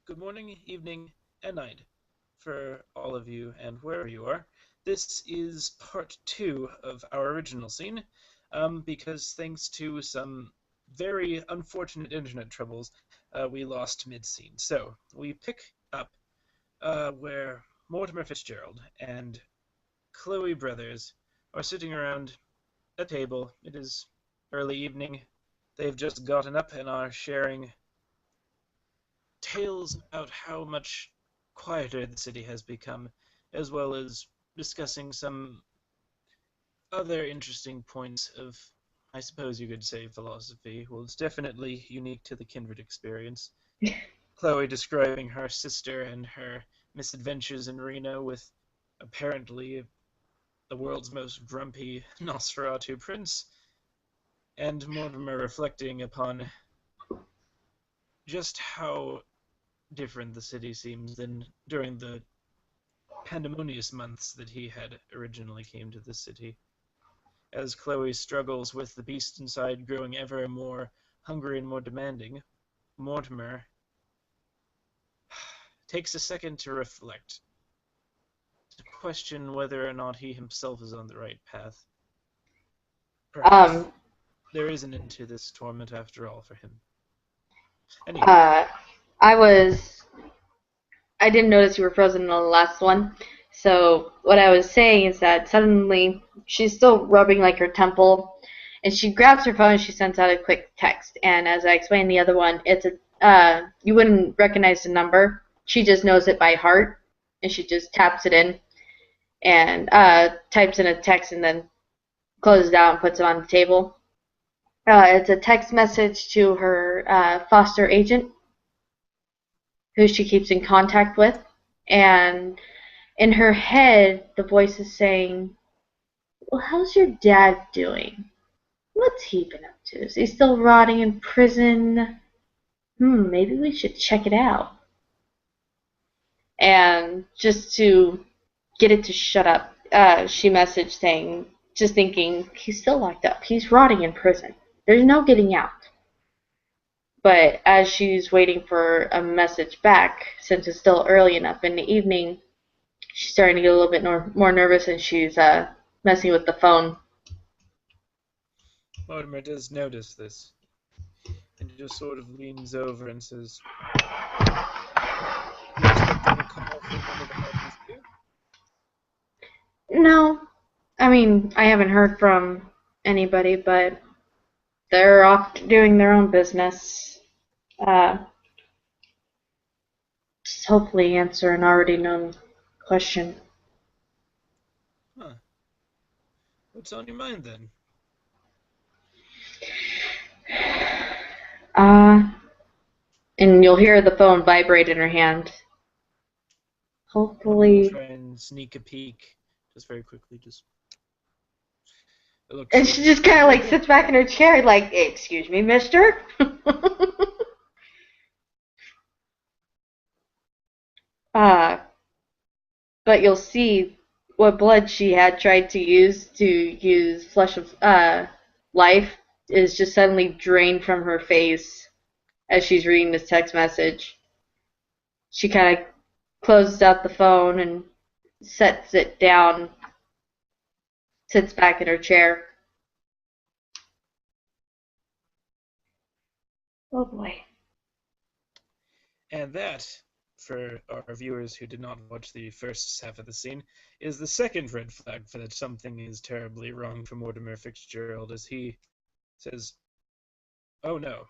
good morning, evening, and night for all of you and wherever you are. This is part two of our original scene, because thanks to some very unfortunate internet troubles, we lost mid-scene. So we pick up where Mortimer Fitzgerald and Chloe Brothers are sitting around a table. It is early evening. They've just gotten up and are sharing tales about how much quieter the city has become, as well as discussing some other interesting points of, I suppose you could say, philosophy. Well, it's definitely unique to the Kindred experience. Chloe describing her sister and her misadventures in Reno with apparently the world's most grumpy Nosferatu prince, and Mortimer reflecting upon just how different the city seems than during the pandemonious months that he had originally came to the city. As Chloe struggles with the beast inside growing ever more hungry and more demanding, Mortimer takes a second to reflect, to question whether or not he himself is on the right path. Perhaps Um, there is an end to this torment after all for him. Anyway, uh, I was. I didn't notice you were frozen in the last one. So what I was saying is that suddenly she's still rubbing like her temple, and she grabs her phone and she sends out a quick text. And as I explained the other one, it's a you wouldn't recognize the number. She just knows it by heart, and she just taps it in and types in a text and then closes it out and puts it on the table. It's a text message to her foster agent who she keeps in contact with. And in her head, the voice is saying, well, how's your dad doing? What's he been up to? Is he still rotting in prison? Maybe we should check it out. And just to get it to shut up, she messaged saying, just thinking, he's still locked up. He's rotting in prison. There's no getting out. But as she's waiting for a message back, since it's still early enough in the evening, she's starting to get a little bit more nervous, and she's messing with the phone. Mortimer does notice this, and he just sort of leans over and says, "You expecting a call from one of the Harpers too?" No, I mean, I haven't heard from anybody, but they're off doing their own business. Uh, just hopefully answer an already known question. Huh. What's on your mind then? Uh, and you'll hear the phone vibrate in her hand. Mortimer will Hopefully. try and sneak a peek, just very quickly. Just it looks And like, she just kind of oh like yeah, sits back in her chair, like, excuse me, mister? uh, but you'll see what blood she had tried to use flesh of life is just suddenly drained from her face as she's reading this text message. She kind of closes out the phone and sets it down, sits back in her chair. Oh boy. and that, for our viewers who did not watch the first half of the scene, is the second red flag for that something is terribly wrong for Mortimer Fitzgerald, as he says, "Oh no,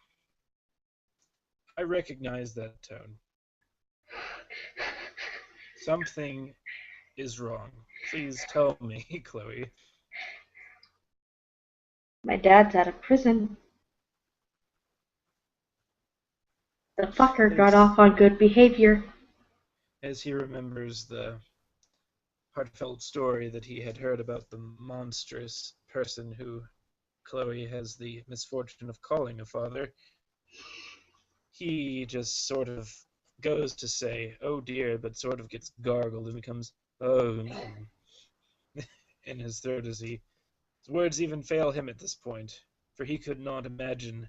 I recognize that tone. Something is wrong. Please tell me, Chloe." My dad's out of prison. The fucker got As off on good behavior. as he remembers the heartfelt story that he had heard about the monstrous person who Chloe has the misfortune of calling a father, he just sort of goes to say, "Oh dear," but sort of gets gargled and becomes, "Oh no," in his throat as his words even fail him at this point, for he could not imagine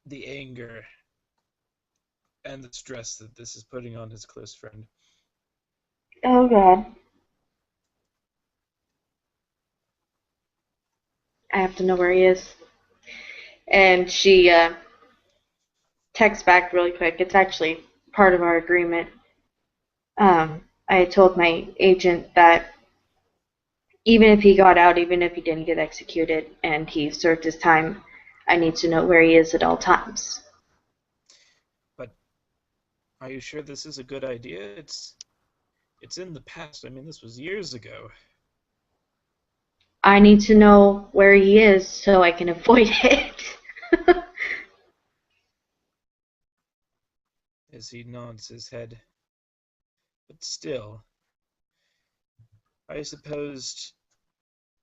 the anger and the stress that this is putting on his close friend. Oh God. I have to know where he is. And she texts back really quick. It's actually part of our agreement. I told my agent that even if he got out, even if he didn't get executed and he served his time, I need to know where he is at all times. But are you sure this is a good idea? It's in the past. I mean, this was years ago. I need to know where he is so I can avoid it. As he nods his head. But still, I suppose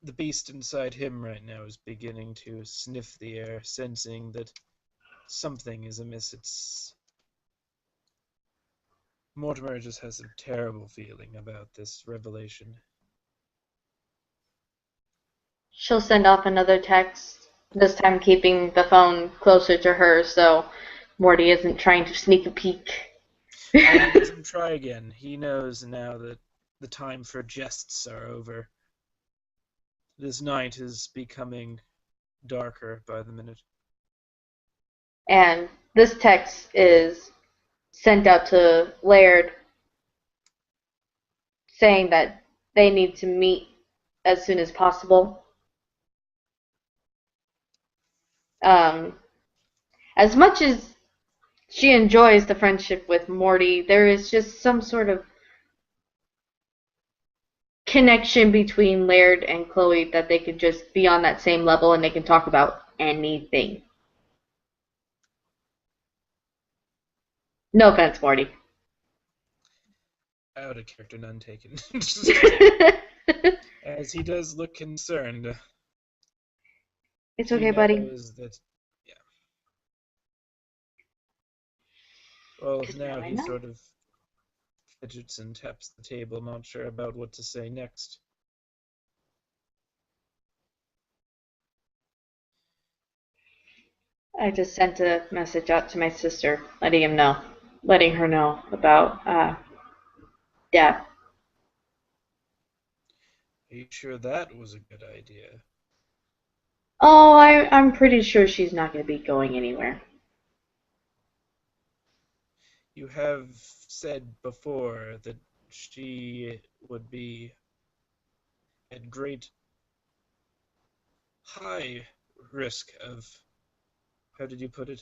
the beast inside him right now is beginning to sniff the air, sensing that something is amiss. Mortimer just has a terrible feeling about this revelation. She'll send off another text, this time keeping the phone closer to her so Morty isn't trying to sneak a peek. And he doesn't try again. He knows now that the time for jests are over. This night is becoming darker by the minute. And this text is sent out to Laird saying that they need to meet as soon as possible. Um, as much as she enjoys the friendship with Morty, there is just some sort of connection between Laird and Chloe that they could just be on that same level and they can talk about anything. No offense, Morty. Out of character, none taken. As he does look concerned. It's He okay, buddy. knows that, yeah. Well, Because now now I he know. sort of fidgets and taps the table, not sure about what to say next. I just sent a message out to my sister, letting her know about Dad. Are you sure that was a good idea? Oh, I'm pretty sure she's not going to be going anywhere. You have said before that she would be at great high risk of, how did you put it?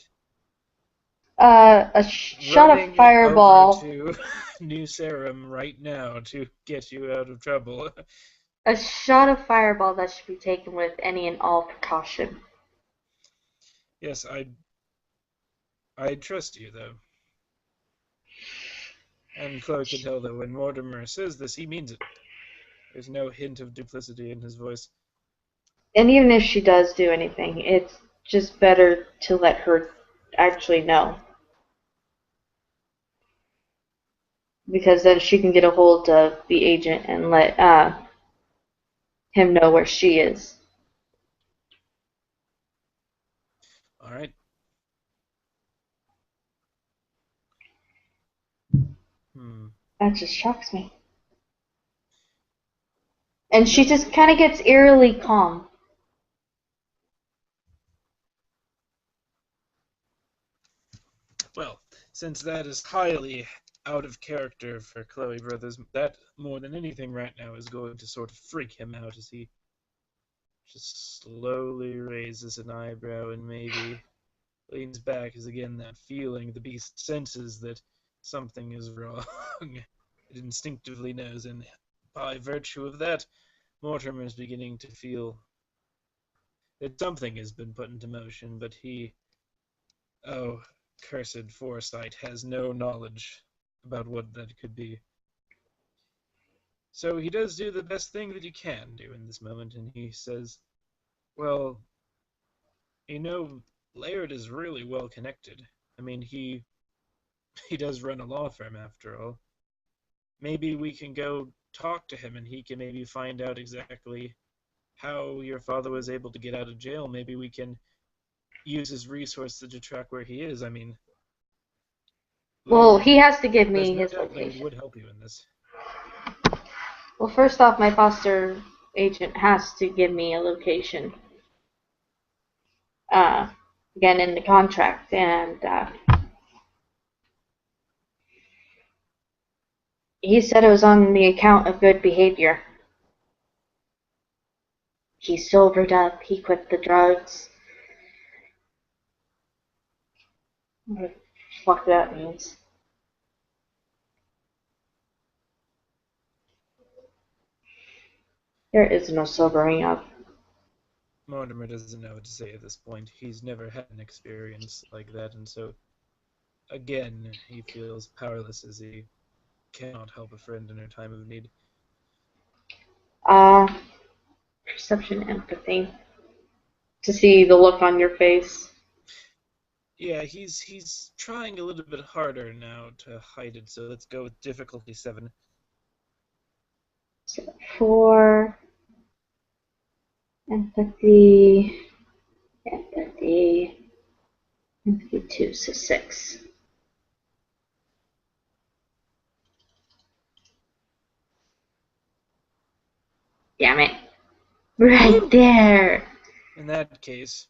A shot of Running over fireball. to New Serum right now to get you out of trouble. A shot of fireball that should be taken with any and all precaution. Yes, I trust you though. And Chloe can tell that when Mortimer says this, he means it. There's no hint of duplicity in his voice. And even if she does do anything, it's just better to let her actually know. Because then she can get a hold of the agent and let him know where she is. All right. Hmm. That just shocks me. And she No. just kind of gets eerily calm. Well, since that is highly out of character for Chloe Brothers, that more than anything right now is going to sort of freak him out as he just slowly raises an eyebrow and maybe leans back as again that feeling the beast senses that something is wrong. It instinctively knows, and by virtue of that, Mortimer is beginning to feel that something has been put into motion, but he, oh, cursed foresight, has no knowledge about what that could be. So he does do the best thing that he can do in this moment, and he says, well, you know, Laird is really well connected. I mean, he does run a law firm after all. Maybe we can go talk to him and he can maybe find out exactly how your father was able to get out of jail. Maybe we can use his resources to track where he is. I mean, Well, he has to give There's me no his doubt Laird location. would help you in this. Well, first off, my foster agent has to give me a location. Uh, Again, in the contract, and he said it was on the account of good behavior. He sobered up. He quit the drugs. What the fuck that means. There is no sobering up. Mortimer doesn't know what to say at this point. He's never had an experience like that, and so, again, he feels powerless as he cannot help a friend in her time of need. Uh, Perception, empathy. To see the look on your face. Yeah, he's trying a little bit harder now to hide it, so let's go with difficulty 7. So 4, empathy, empathy, empathy 2, so 6. Damn it. Right Woo! there. In that case,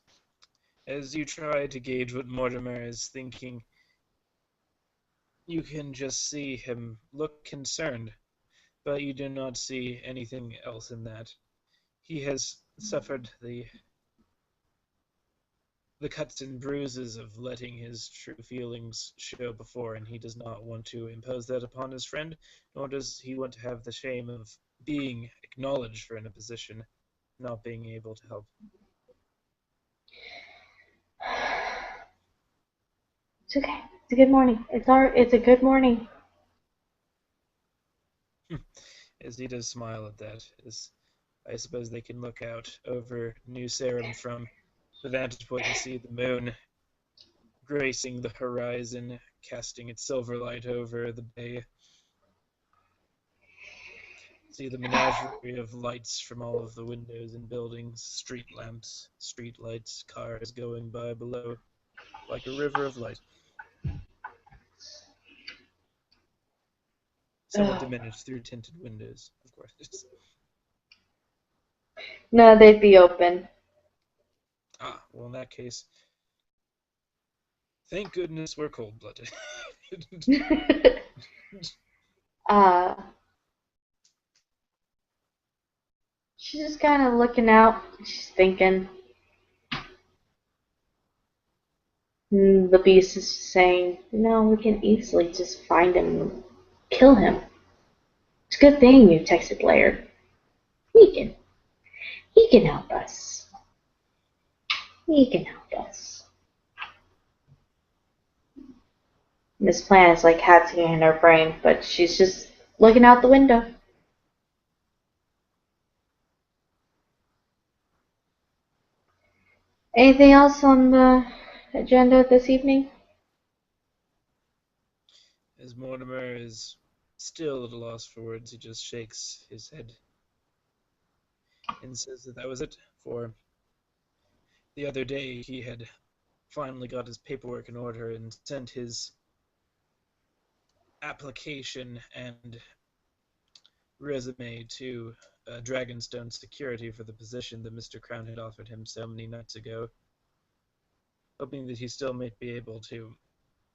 as you try to gauge what Mortimer is thinking, you can just see him look concerned, but you do not see anything else in that. He has suffered the cuts and bruises of letting his true feelings show before, and he does not want to impose that upon his friend, nor does he want to have the shame of being acknowledged for in a position, not being able to help. It's okay. It's a good morning. It's a good morning. As he does smile at that, as I suppose they can look out over New Sarum from the vantage point and see the moon gracing the horizon, casting its silver light over the bay. See the menagerie of lights from all of the windows and buildings, street lamps, street lights, cars going by below, like a river of light. Somewhat diminished through tinted windows, of course. No, they'd be open. Ah, well, in that case, thank goodness we're cold-blooded. uh, she's just kind of looking out. She's thinking. The beast is saying, no, we can easily just find him and kill him. It's a good thing you texted Laird. He can help us. He can help us. This plan is like hatching in her brain, but she's just looking out the window. Anything else on the agenda this evening? As Mortimer is still at a loss for words, he just shakes his head and says that was it. For the other day, he had finally got his paperwork in order and sent his application and resume to Dragonstone Security for the position that Mr. Crown had offered him so many nights ago, hoping that he still might be able to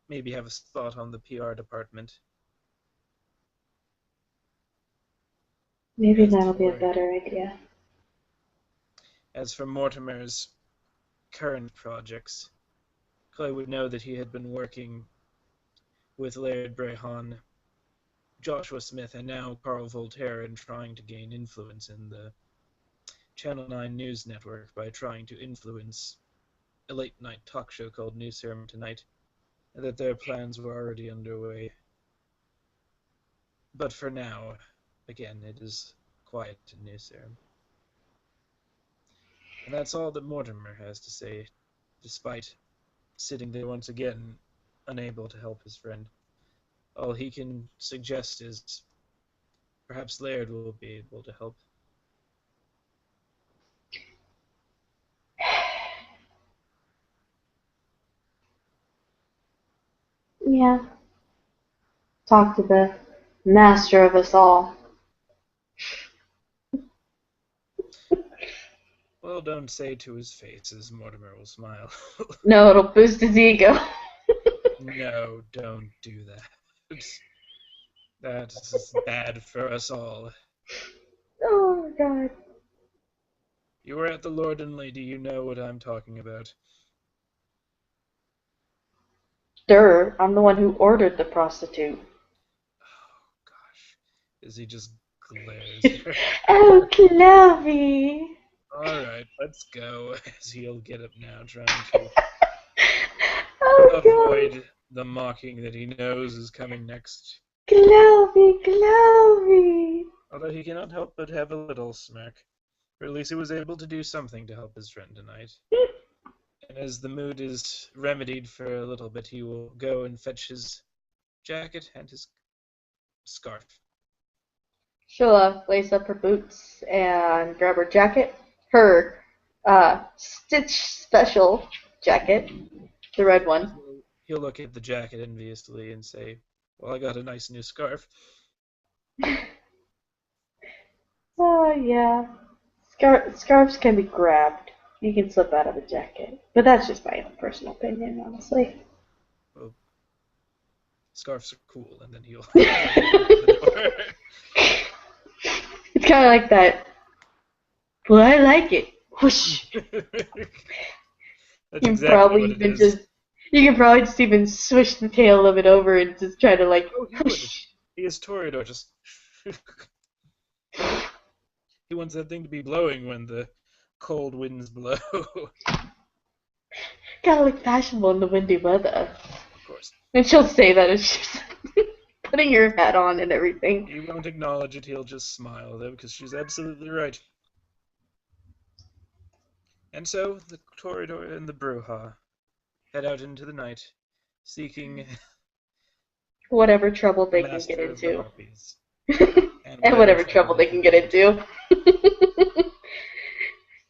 maybe have a spot on the PR department. Maybe As that'll be a for better idea. Mortimer's current projects, Clay would know that he had been working with Laird Brehan, Joshua Smith, and now Carl Voltaire in trying to gain influence in the Channel 9 News Network by trying to influence a late-night talk show called New Serum Tonight, and that their plans were already underway. But for now, again, it is quiet in New Serum. And that's all that Mortimer has to say, despite sitting there once again, unable to help his friend. All he can suggest is perhaps Laird will be able to help. Yeah. talk to the master of us all. Well, don't say to his face, as Mortimer will smile. No, it'll boost his ego. No, don't do that. That is bad for us all. Oh my god. You were at the Lord and Lady, you know what I'm talking about. Durr, I'm the one who ordered the prostitute. Oh, gosh. As he just glares at her. Oh, Chloe. Alright, let's go. As he'll get up now, trying to Oh god. avoid the mocking that he knows is coming next. Chloe, Chloe. Although he cannot help but have a little smirk. For at least he was able to do something to help his friend tonight. And as the mood is remedied for a little bit, he will go and fetch his jacket and his scarf. She'll lace up her boots and grab her jacket. Her Stitch special jacket. The red one. He'll look at the jacket enviously and say, well, I got a nice new scarf. Oh, yeah. Scarves can be grabbed. You can slip out of a jacket. But that's just my own personal opinion, honestly. Well, scarves are cool, and then he'll open the door. It's kind of like that. Well, I like it. Whoosh. That's exactly what it is. You can probably just even swish the tail of it over and just try to like. Oh, he is Toreador, just. He wants that thing to be blowing when the cold winds blow. Gotta look fashionable in the windy weather. Of course. And she'll say that as she's putting her hat on and everything. He won't acknowledge it, he'll just smile, though, because she's absolutely right. And so, the Toreador and the Brujah head out into the night, seeking whatever trouble they can master get of the into. harpies. And whatever trouble they can get into.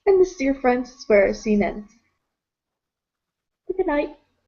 And this, dear friends, is where our scene ends. Good night.